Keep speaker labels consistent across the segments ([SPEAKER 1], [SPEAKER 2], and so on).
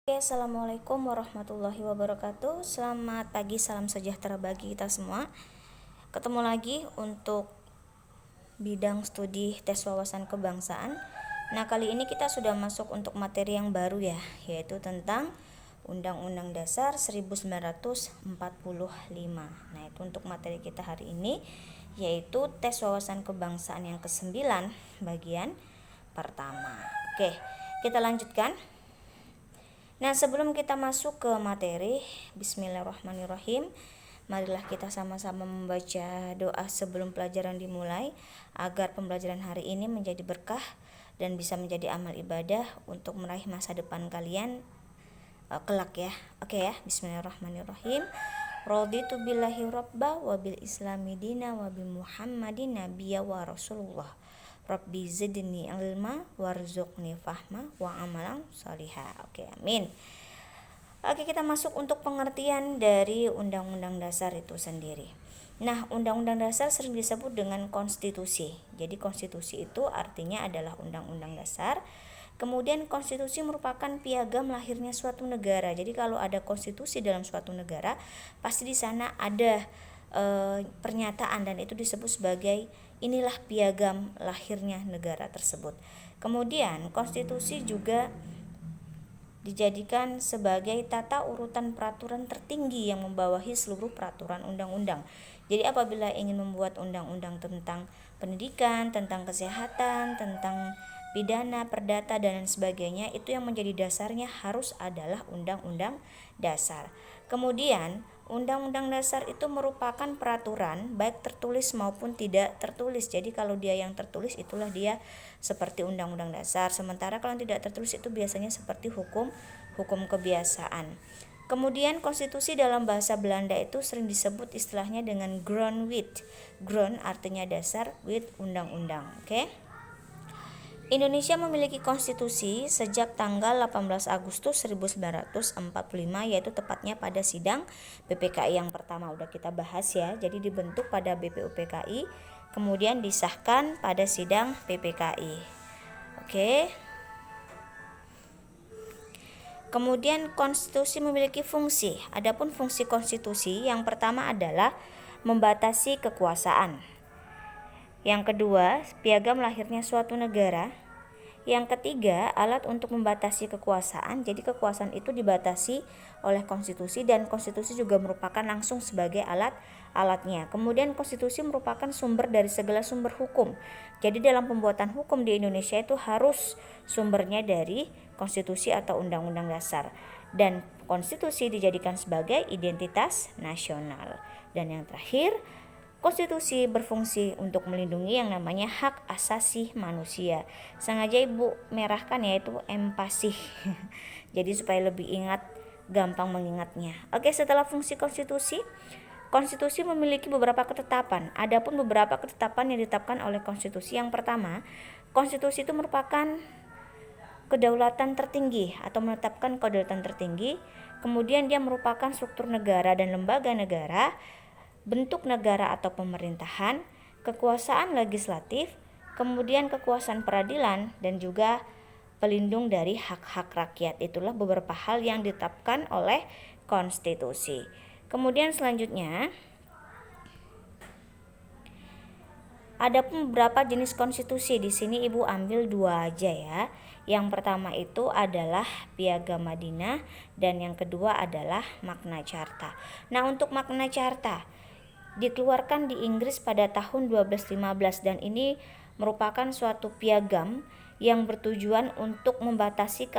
[SPEAKER 1] Assalamualaikum warahmatullahi wabarakatuh. Selamat pagi, salam sejahtera bagi kita semua. Ketemu lagi untuk bidang studi tes wawasan kebangsaan. Nah, kali ini kita sudah masuk untuk materi yang baru ya, yaitu tentang Undang-Undang Dasar 1945. Nah, itu untuk materi kita hari ini, yaitu tes wawasan kebangsaan yang ke-9 bagian pertama. Oke, kita lanjutkan. Nah, sebelum kita masuk ke materi, bismillahirrahmanirrahim, marilah kita sama-sama membaca doa sebelum pelajaran dimulai, agar pembelajaran hari ini menjadi berkah dan bisa menjadi amal ibadah untuk meraih masa depan kalian kelak ya. Oke ya, bismillahirrahmanirrahim. Raditu billahi rabba wa bil islami dina wa bi muhammadin nabiyya wa rasulullah. Rabbi zidni ilma warzuqni fahma wa amalan salihah. Oke, amin. Oke, kita masuk untuk pengertian dari Undang-Undang Dasar itu sendiri. Nah, Undang-Undang Dasar sering disebut dengan konstitusi. Jadi konstitusi itu artinya adalah undang-undang dasar. Kemudian konstitusi merupakan piagam lahirnya suatu negara. Jadi kalau ada konstitusi dalam suatu negara, pasti di sana ada pernyataan dan itu disebut sebagai inilah piagam lahirnya negara tersebut. Kemudian konstitusi juga dijadikan sebagai tata urutan peraturan tertinggi yang membawahi seluruh peraturan undang-undang. Jadi apabila ingin membuat undang-undang tentang pendidikan, tentang kesehatan, tentang pidana, perdata dan lain sebagainya, itu yang menjadi dasarnya harus adalah undang-undang dasar. Kemudian Undang-Undang Dasar itu merupakan peraturan baik tertulis maupun tidak tertulis. Jadi kalau dia yang tertulis itulah dia seperti Undang-Undang Dasar. Sementara kalau yang tidak tertulis itu biasanya seperti hukum kebiasaan. Kemudian konstitusi dalam bahasa Belanda itu sering disebut istilahnya dengan grondwet. Grond artinya dasar, wet undang-undang. Oke. Indonesia memiliki konstitusi sejak tanggal 18 Agustus 1945, yaitu tepatnya pada sidang BPKI yang pertama udah kita bahas ya. Jadi dibentuk pada BPUPKI, kemudian disahkan pada sidang PPKI. Oke. Kemudian konstitusi memiliki fungsi. Adapun fungsi konstitusi yang pertama adalah membatasi kekuasaan. Yang kedua, piagam lahirnya suatu negara. Yang ketiga, alat untuk membatasi kekuasaan. Jadi kekuasaan itu dibatasi oleh konstitusi dan konstitusi juga merupakan langsung sebagai alatnya. Kemudian konstitusi merupakan sumber dari segala sumber hukum. Jadi dalam pembuatan hukum di Indonesia itu harus sumbernya dari konstitusi atau undang-undang dasar. Dan konstitusi dijadikan sebagai identitas nasional. Dan yang terakhir, konstitusi berfungsi untuk melindungi yang namanya hak asasi manusia. Sengaja Ibu merahkan yaitu empati. Jadi supaya lebih gampang mengingatnya. Oke, setelah fungsi konstitusi, konstitusi memiliki beberapa ketetapan. Adapun beberapa ketetapan yang ditetapkan oleh konstitusi. Yang pertama, konstitusi itu merupakan kedaulatan tertinggi atau menetapkan kedaulatan tertinggi. Kemudian dia merupakan struktur negara dan lembaga negara, bentuk negara atau pemerintahan, kekuasaan legislatif, kemudian kekuasaan peradilan, dan juga pelindung dari hak-hak rakyat. Itulah beberapa hal yang ditetapkan oleh konstitusi. Kemudian selanjutnya, ada beberapa jenis konstitusi. Di sini Ibu ambil 2 aja ya. Yang pertama itu adalah Piagam Madinah dan yang kedua adalah Magna Carta. Nah, untuk Magna Carta dikeluarkan di Inggris pada tahun 1215 dan ini merupakan suatu piagam yang bertujuan untuk membatasi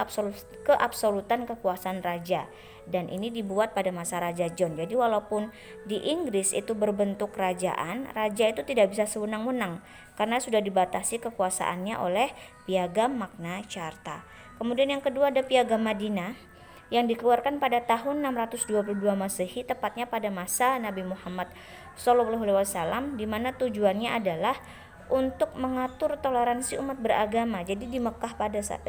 [SPEAKER 1] keabsolutan kekuasaan raja, dan ini dibuat pada masa Raja John. Jadi walaupun di Inggris itu berbentuk kerajaan, raja itu tidak bisa sewenang-wenang karena sudah dibatasi kekuasaannya oleh piagam Magna Carta. Kemudian yang kedua ada Piagam Madinah yang dikeluarkan pada tahun 622 Masehi, tepatnya pada masa Nabi Muhammad SAW, di mana tujuannya adalah untuk mengatur toleransi umat beragama. Jadi di Mekah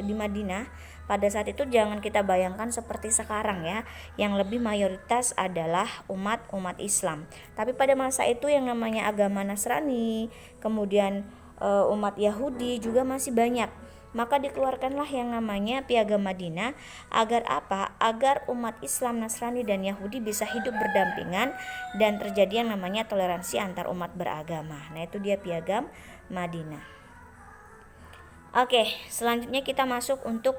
[SPEAKER 1] di Madinah pada saat itu jangan kita bayangkan seperti sekarang ya, yang lebih mayoritas adalah umat Islam. Tapi pada masa itu yang namanya agama Nasrani, kemudian umat Yahudi juga masih banyak. maka dikeluarkanlah yang namanya Piagam Madinah. Agar apa? Agar umat Islam, Nasrani, dan Yahudi bisa hidup berdampingan dan terjadi yang namanya toleransi antar umat beragama. Nah, itu dia Piagam Madinah. Oke, selanjutnya kita masuk untuk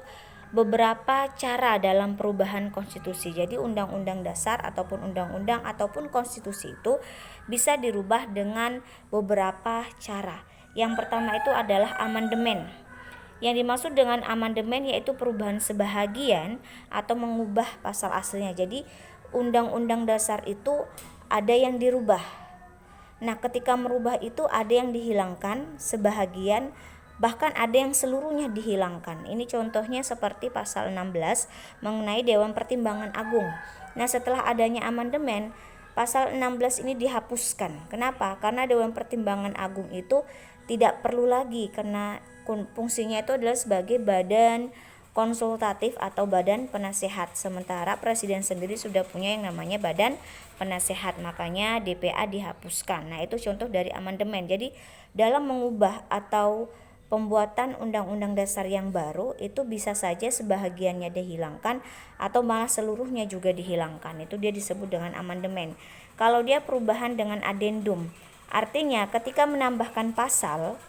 [SPEAKER 1] beberapa cara dalam perubahan konstitusi. Jadi undang-undang dasar ataupun undang-undang ataupun konstitusi itu bisa dirubah dengan beberapa cara. Yang pertama itu adalah amandemen. Yang dimaksud dengan amandemen yaitu perubahan sebahagian atau mengubah pasal aslinya. Jadi undang-undang dasar itu ada yang dirubah. Nah, ketika merubah itu ada yang dihilangkan sebahagian, bahkan ada yang seluruhnya dihilangkan. Ini contohnya seperti pasal 16 mengenai Dewan Pertimbangan Agung. Nah, setelah adanya amandemen, pasal 16 ini dihapuskan. Kenapa? Karena Dewan Pertimbangan Agung itu tidak perlu lagi karena fungsinya itu adalah sebagai badan konsultatif atau badan penasehat. Sementara presiden sendiri sudah punya yang namanya badan penasehat, makanya DPA dihapuskan. Nah, itu contoh dari amandemen. Jadi dalam mengubah atau pembuatan undang-undang dasar yang baru itu bisa saja sebahagiannya dihilangkan atau malah seluruhnya juga dihilangkan. Itu dia disebut dengan amandemen. Kalau dia perubahan dengan adendum, artinya ketika menambahkan pasal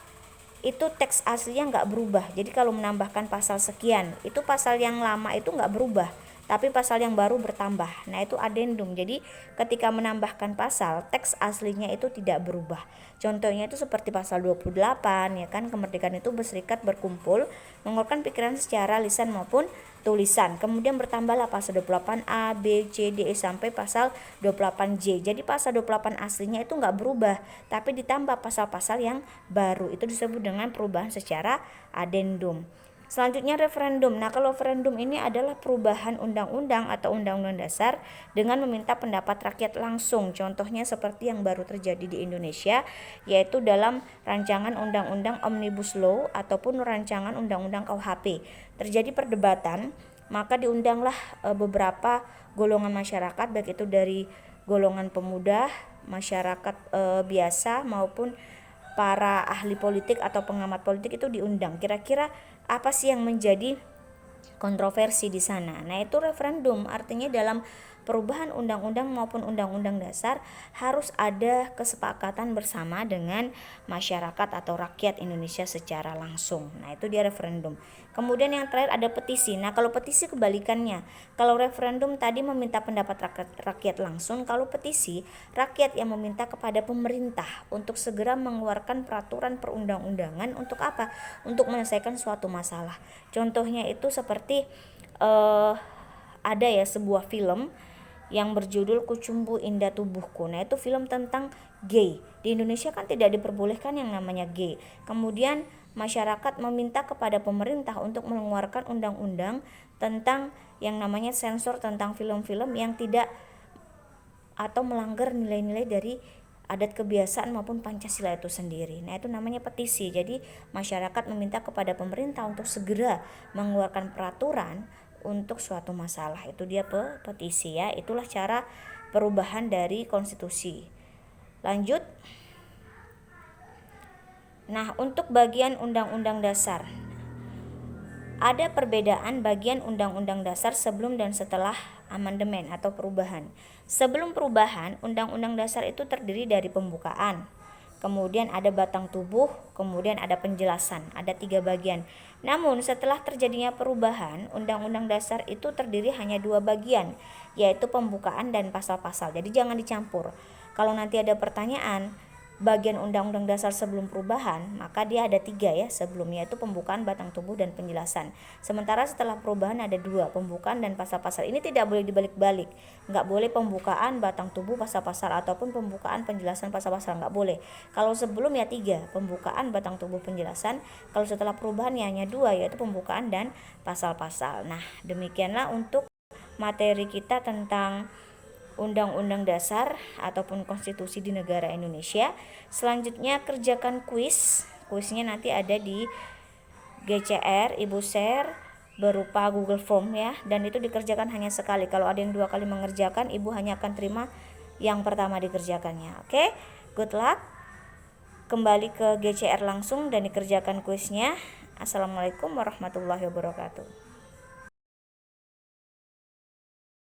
[SPEAKER 1] itu teks aslinya nggak berubah. Jadi kalau menambahkan pasal sekian, itu pasal yang lama itu nggak berubah, tapi pasal yang baru bertambah. Nah, itu adendum. Jadi ketika menambahkan pasal, teks aslinya itu tidak berubah. Contohnya itu seperti pasal 28, ya kan, kemerdekaan itu berserikat, berkumpul, mengeluarkan pikiran secara lisan maupun tulisan. Kemudian bertambahlah pasal 28A, B, C, D, E sampai pasal 28J. Jadi pasal 28 aslinya itu nggak berubah, tapi ditambah pasal-pasal yang baru. Itu disebut dengan perubahan secara adendum. Selanjutnya referendum. Nah, kalau referendum ini adalah perubahan undang-undang atau undang-undang dasar dengan meminta pendapat rakyat langsung. Contohnya seperti yang baru terjadi di Indonesia, yaitu dalam rancangan undang-undang Omnibus Law ataupun rancangan undang-undang KUHP. Terjadi perdebatan, maka diundanglah beberapa golongan masyarakat, baik itu dari golongan pemuda, masyarakat biasa maupun para ahli politik atau pengamat politik itu diundang. Kira-kira apa sih yang menjadi kontroversi di sana? Nah, itu referendum. Artinya dalam perubahan undang-undang maupun undang-undang dasar harus ada kesepakatan bersama dengan masyarakat atau rakyat Indonesia secara langsung. Nah, itu dia referendum. Kemudian yang terakhir ada petisi. Nah, kalau petisi kebalikannya. Kalau referendum tadi meminta pendapat rakyat langsung, kalau petisi rakyat yang meminta kepada pemerintah untuk segera mengeluarkan peraturan perundang-undangan untuk apa? Untuk menyelesaikan suatu masalah. Contohnya itu seperti ada ya sebuah film yang berjudul Kucumbu Indah Tubuhku. Nah, itu film tentang gay. Di Indonesia kan tidak diperbolehkan yang namanya gay. Kemudian masyarakat meminta kepada pemerintah untuk mengeluarkan undang-undang tentang yang namanya sensor tentang film-film yang tidak atau melanggar nilai-nilai dari adat kebiasaan maupun Pancasila itu sendiri. Nah, itu namanya petisi. Jadi masyarakat meminta kepada pemerintah untuk segera mengeluarkan peraturan untuk suatu masalah. Itu dia petisi ya. Itulah cara perubahan dari konstitusi. Lanjut. Nah, untuk bagian undang-undang dasar, ada perbedaan bagian undang-undang dasar sebelum dan setelah amandemen atau perubahan. Sebelum perubahan, undang-undang dasar itu terdiri dari pembukaan, kemudian ada batang tubuh, kemudian ada penjelasan, ada 3 bagian. Namun setelah terjadinya perubahan, undang-undang dasar itu terdiri hanya 2 bagian, yaitu pembukaan dan pasal-pasal. Jadi jangan dicampur. Kalau nanti ada pertanyaan bagian undang-undang dasar sebelum perubahan, maka dia ada 3 ya sebelumnya, itu pembukaan, batang tubuh, dan penjelasan. Sementara setelah perubahan ada 2, pembukaan dan pasal-pasal. Ini tidak boleh dibalik-balik, nggak boleh pembukaan, batang tubuh, pasal-pasal, ataupun pembukaan, penjelasan, pasal-pasal, nggak boleh. Kalau sebelum ya 3, pembukaan, batang tubuh, penjelasan. Kalau setelah perubahan ya hanya 2, yaitu pembukaan dan pasal-pasal. Nah, demikianlah untuk materi kita tentang Undang-Undang Dasar ataupun Konstitusi di negara Indonesia. Selanjutnya kerjakan kuis. Kuisnya nanti ada di GCR, Ibu share berupa Google Form ya, dan itu dikerjakan hanya sekali. Kalau ada yang 2 kali mengerjakan, Ibu hanya akan terima yang pertama dikerjakannya. Oke, good luck. kembali ke GCR langsung dan dikerjakan kuisnya. Assalamualaikum warahmatullahi wabarakatuh.